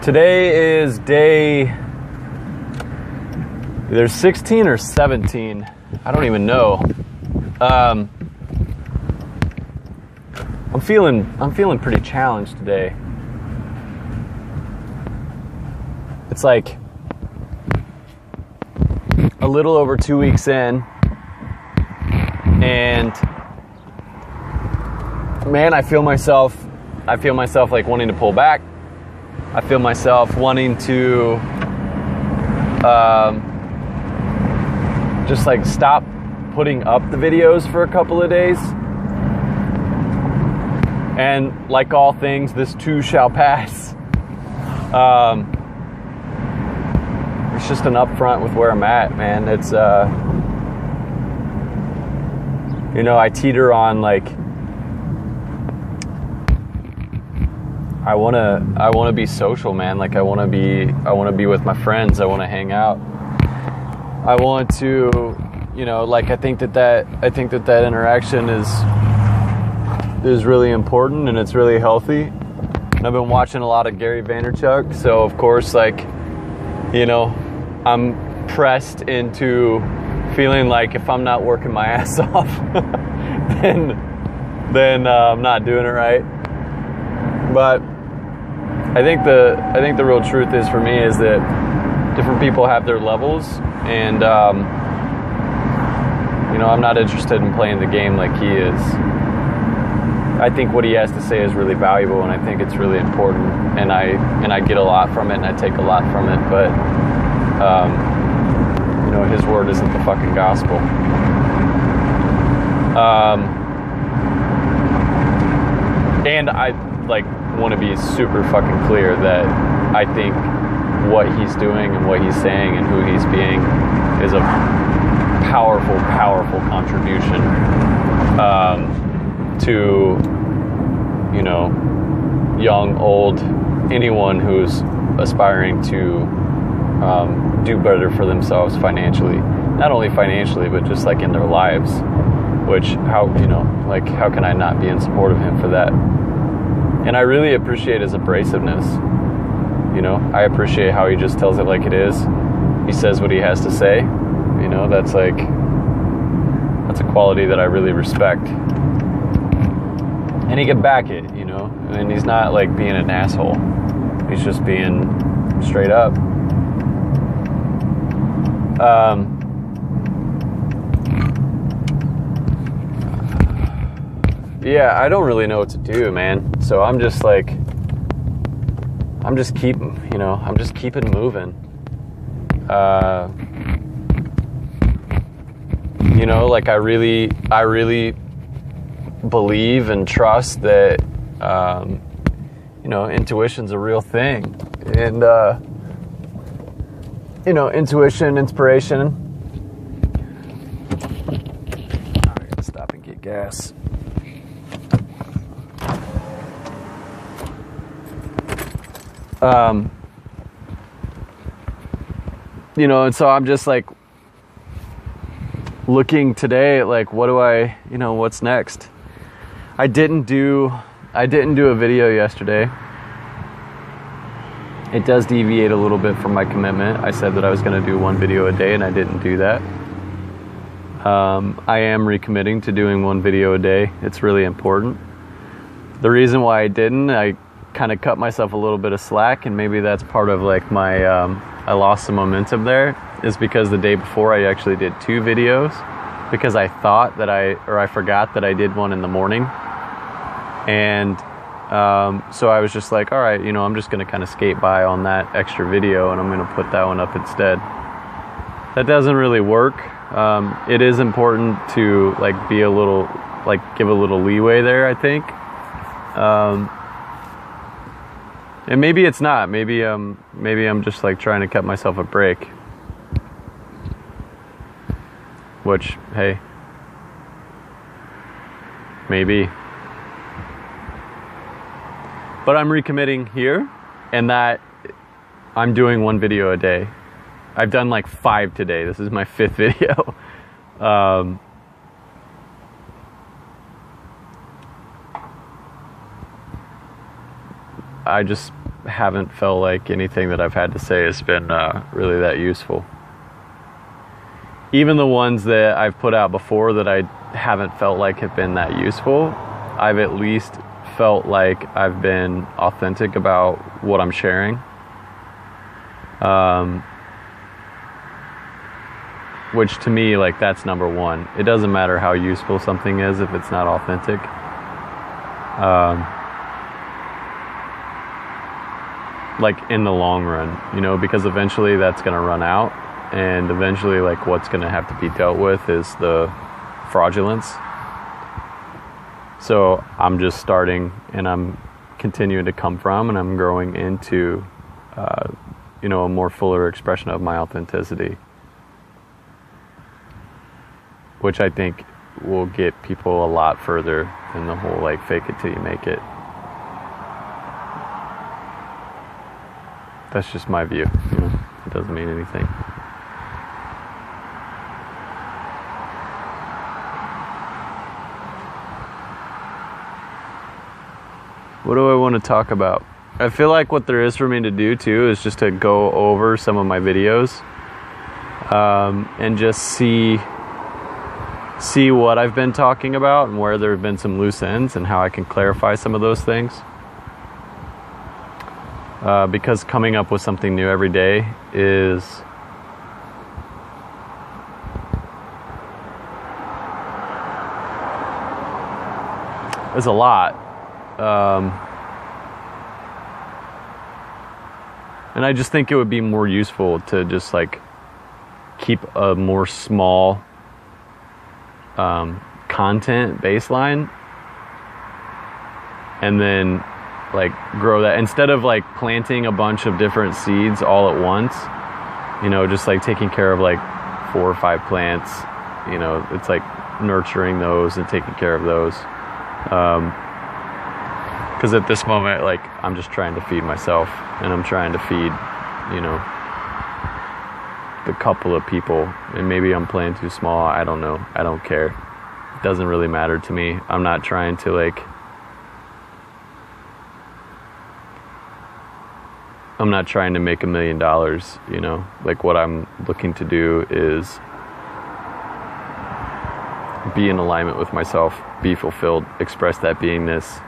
Today is day either 16 or 17. I don't even know. I'm feeling pretty challenged today. It's like a little over 2 weeks in, and man, I feel myself like wanting to pull back. I feel myself wanting to just like stop putting up the videos for a couple of days. And like all things, this too shall pass. It's just an upfront with where I'm at, man. It's I teeter on like I wanna be social, man. Like I wanna be with my friends. I wanna hang out. I want to, like I think that interaction is really important and it's really healthy. And I've been watching a lot of Gary Vaynerchuk, so of course, like, I'm pressed into feeling like if I'm not working my ass off, then I'm not doing it right. But I think the real truth is for me is that different people have their levels, and I'm not interested in playing the game like he is. I think what he has to say is really valuable, and I think it's really important, and I get a lot from it, and I take a lot from it, but his word isn't the fucking gospel. And I want to be super fucking clear that I think what he's doing and what he's saying and who he's being is a powerful contribution to young, old, anyone who's aspiring to do better for themselves financially. Not only financially, but just like in their lives. Which how can I not be in support of him for that? And I really appreciate his abrasiveness. I appreciate how he just tells it like it is. He says what he has to say. That's a quality that I really respect. And he can back it, and he's not like being an asshole. He's just being straight up. Yeah, I don't really know what to do, man. So I'm just keeping moving. Like I really believe and trust that, intuition's a real thing. And, intuition, inspiration. I gotta stop and get gas. And so I'm just like looking today at like, what's next? I didn't do a video yesterday. It does deviate a little bit from my commitment. I said that I was going to do one video a day, and I didn't do that. I am recommitting to doing one video a day. It's really important. The reason why I didn't, I kind of cut myself a little bit of slack, and maybe that's part of like my I lost some momentum there, is because the day before I actually did 2 videos because I thought that I forgot that I did one in the morning. And so I was just like, all right, I'm just going to kind of skate by on that extra video, and I'm going to put that one up instead. That doesn't really work. It is important to like be a little, like give a little leeway there, I think. And maybe it's not. Maybe I'm just like trying to cut myself a break. Which, hey, maybe. But I'm recommitting here, and that I'm doing one video a day. I've done like 5 today. This is my 5th video. I just haven't felt like anything that I've had to say has been really that useful. Even the ones that I've put out before that I haven't felt like have been that useful, I've at least felt like I've been authentic about what I'm sharing. Which to me, like, that's number one. It doesn't matter how useful something is if it's not authentic. Like in the long run, you know, because eventually that's going to run out, and eventually, like, what's going to have to be dealt with is the fraudulence. So I'm just starting, and I'm continuing to come from, and I'm growing into, you know, a more fuller expression of my authenticity, which I think will get people a lot further than the whole, like, fake it till you make it. That's just my view, you know, it doesn't mean anything. What do I want to talk about? I feel like what there is for me to do too is just to go over some of my videos, and just see what I've been talking about and where there have been some loose ends and how I can clarify some of those things. Because coming up with something new every day is a lot. And I just think it would be more useful to just, like, keep a more small content baseline, and then, like, grow that instead of, like, planting a bunch of different seeds all at once. You know, just, like, taking care of, like, 4 or 5 plants. You know, it's like nurturing those and taking care of those. Because at this moment, like, I'm just trying to feed myself, and I'm trying to feed, you know, the couple of people, and maybe I'm playing too small. I don't know. I don't care. It doesn't really matter to me. I'm not trying to, like, I'm not trying to make $1 million, you know. Like, what I'm looking to do is be in alignment with myself, be fulfilled, express that beingness,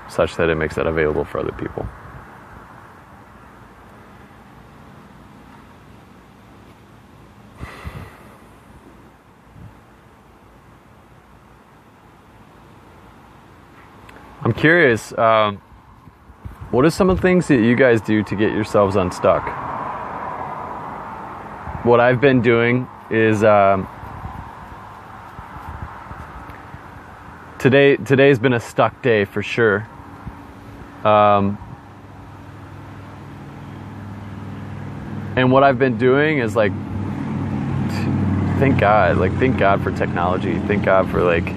such that it makes that available for other people. I'm curious, what are some of the things that you guys do to get yourselves unstuck? What I've been doing is, today's been a stuck day for sure. And what I've been doing is, like, thank God for technology. Thank God for, like,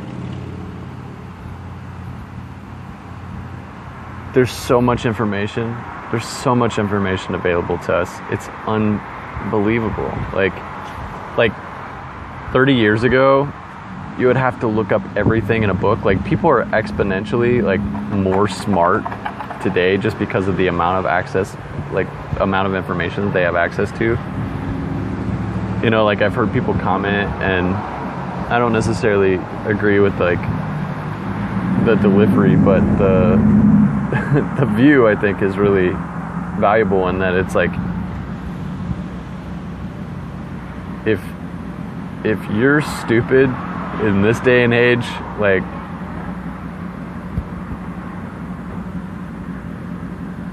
there's so much information. There's so much information available to us. It's unbelievable. Like 30 years ago, you would have to look up everything in a book. Like, people are exponentially, like, more smart today just because of the amount of access, like, amount of information they have access to. You know, like, I've heard people comment, and I don't necessarily agree with, like, the delivery, but the the view, I think, is really valuable in that it's like, if you're stupid in this day and age, like,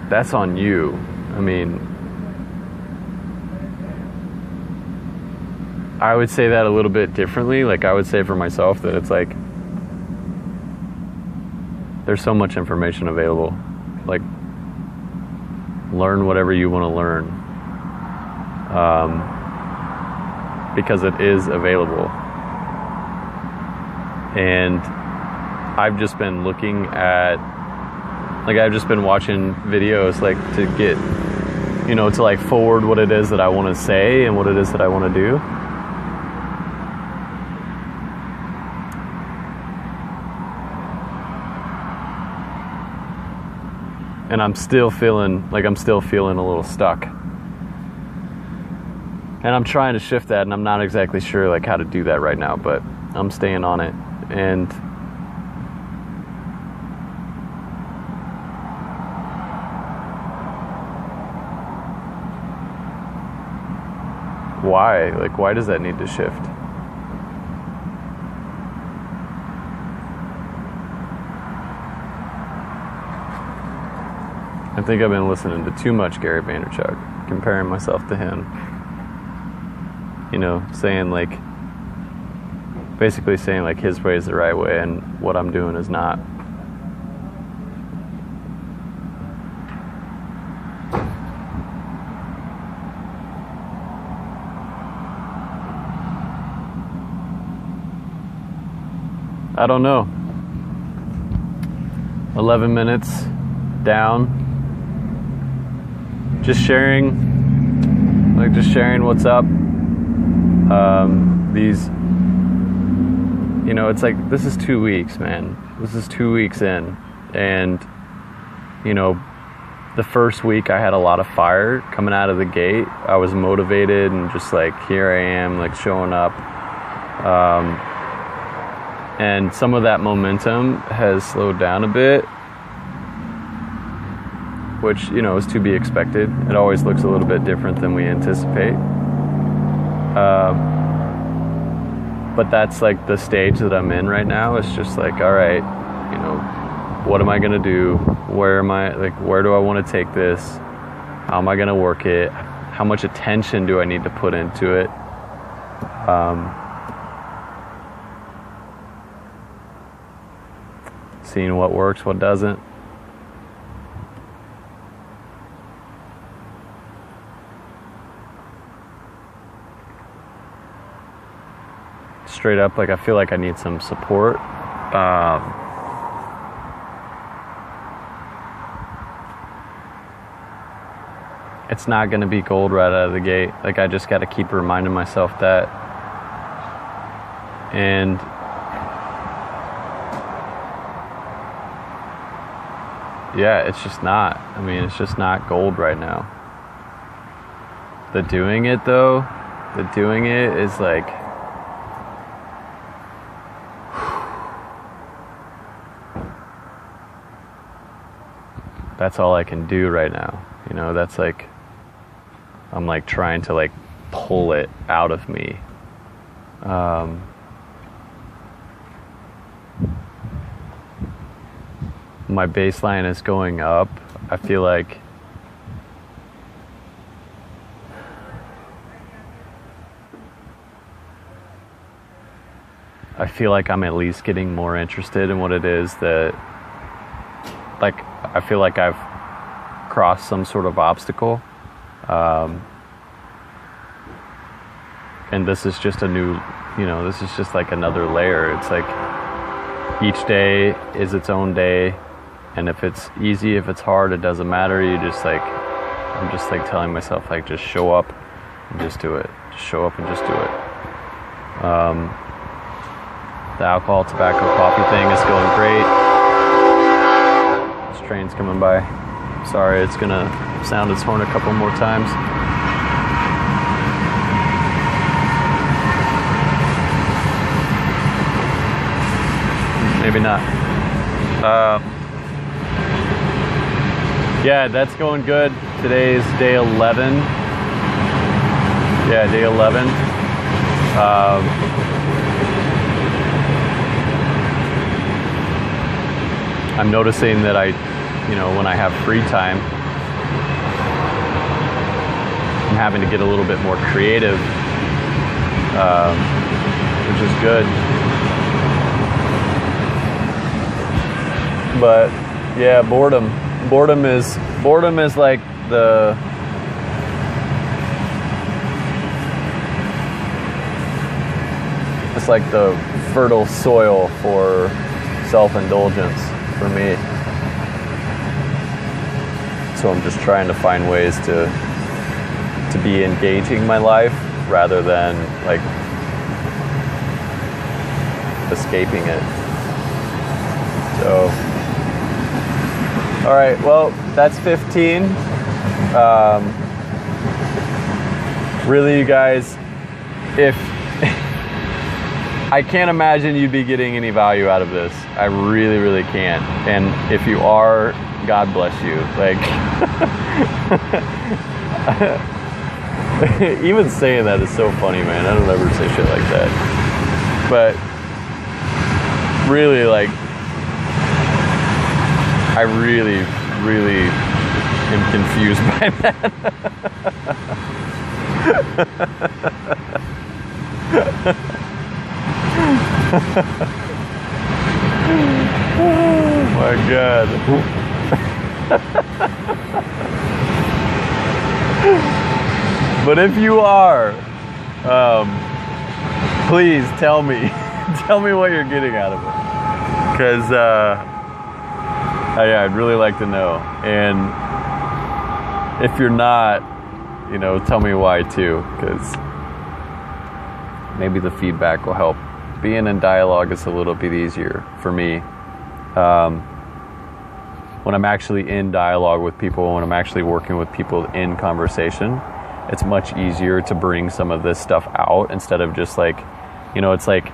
that's on you. I mean, I would say that a little bit differently. Like, I would say for myself that it's like, there's so much information available. Like, learn whatever you want to learn, because it is available. And I've just been looking at, like, I've just been watching videos, like, to get, you know, to, like, forward what it is that I want to say and what it is that I want to do. And I'm still feeling a little stuck. And I'm trying to shift that, and I'm not exactly sure like how to do that right now, but I'm staying on it. And why? Like, why does that need to shift? I think I've been listening to too much Gary Vaynerchuk, comparing myself to him. You know, basically saying like his way is the right way and what I'm doing is not. I don't know. 11 minutes down. Just sharing what's up. It's like, this is 2 weeks, man. This is 2 weeks in. And, the first week I had a lot of fire coming out of the gate. I was motivated and just like, here I am, like showing up. And some of that momentum has slowed down a bit, which, is to be expected. It always looks a little bit different than we anticipate. But that's like the stage that I'm in right now. It's just like, all right, what am I going to do? Where do I want to take this? How am I going to work it? How much attention do I need to put into it? Seeing what works, what doesn't. Straight up, like I feel like I need some support. It's not going to be gold right out of the gate. Like I just got to keep reminding myself that. And yeah, it's just not. I mean, it's just not gold right now. The doing it is like, that's all I can do right now. That's like, I'm like trying to like pull it out of me. My baseline is going up. I feel like I'm at least getting more interested in what it is that, like, I feel like I've crossed some sort of obstacle. And this is just this is just like another layer. It's like each day is its own day. And if it's easy, if it's hard, it doesn't matter. I'm just like telling myself, like, just show up and just do it. Just show up and just do it. The alcohol, tobacco, coffee thing is going great. This train's coming by. Sorry, it's gonna sound its horn a couple more times. Maybe not. Yeah, that's going good. Today's day 11. Yeah, day 11. I'm noticing that when I have free time, I'm having to get a little bit more creative, which is good. But yeah, boredom is like it's like the fertile soil for self-indulgence for me. So I'm just trying to find ways to be engaging my life rather than like escaping it. So All right, well, that's 15. Really, you guys, if I can't imagine you'd be getting any value out of this. I really, really can't. And if you are, God bless you. Like, even saying that is so funny, man. I don't ever say shit like that. But really, like, I really, really am confused by that. Oh my God. But if you are, please tell me. Tell me what you're getting out of it. Because, yeah, I'd really like to know. And if you're not, you know, tell me why too. Because maybe the feedback will help. Being in dialogue is a little bit easier for me. When I'm actually in dialogue with people, when I'm actually working with people in conversation, it's much easier to bring some of this stuff out instead of just like, you know, it's like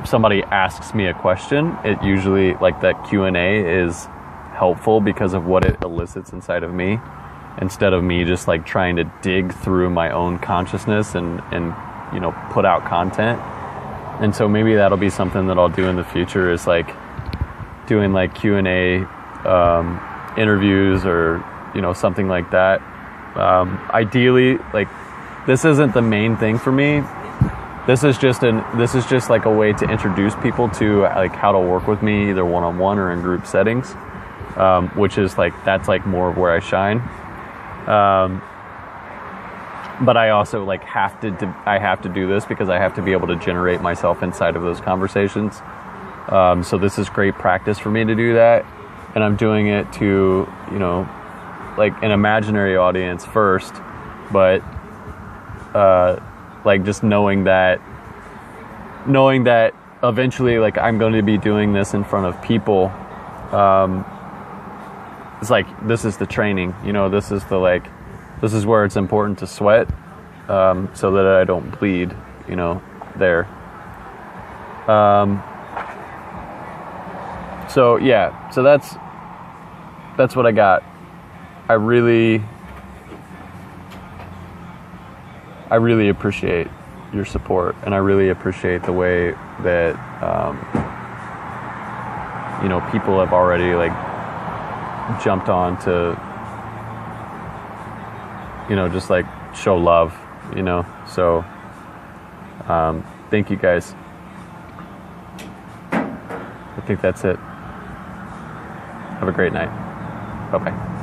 somebody asks me a question, it usually, like, that Q&A is helpful because of what it elicits inside of me, instead of me just like trying to dig through my own consciousness and you know, put out content. And so maybe that'll be something that I'll do in the future, is like doing like Q&A interviews or, you know, something like that. Ideally, like, this isn't the main thing for me. This is just like a way to introduce people to like how to work with me, either one-on-one or in group settings, which is like, that's like more of where I shine. But I also like have to do this because I have to be able to generate myself inside of those conversations. So this is great practice for me to do that, and I'm doing it to, you know, like an imaginary audience first, but like just knowing that eventually, like, I'm going to be doing this in front of people. It's like, this is the training, you know, this is where it's important to sweat, so that I don't bleed, you know, there. So yeah, so that's what I got. I really appreciate your support, and I really appreciate the way that, you know, people have already like jumped on to, you know, just like show love, you know. So thank you guys. I think that's it. Have a great night. Bye-bye.